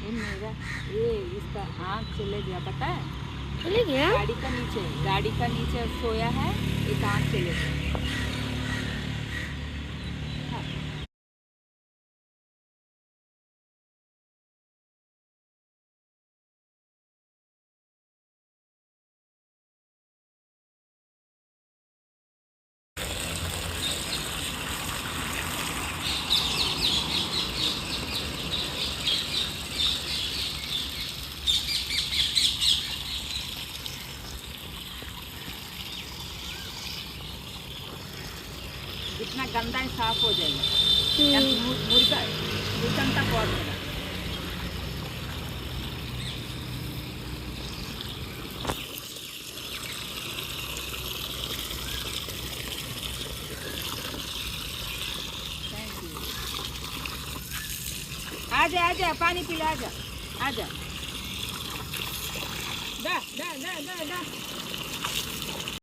ये मेरा ये इसका आँख चले गया, पता है? चले गया? गाड़ी का नीचे सोया है, एक आँख चले गया। हाँ। इतना गंदा है, साफ हो जाएगा। मुर्गा मुर्गा पौध होगा। आजा पानी पी ले, आजा। दा दा दा दा दा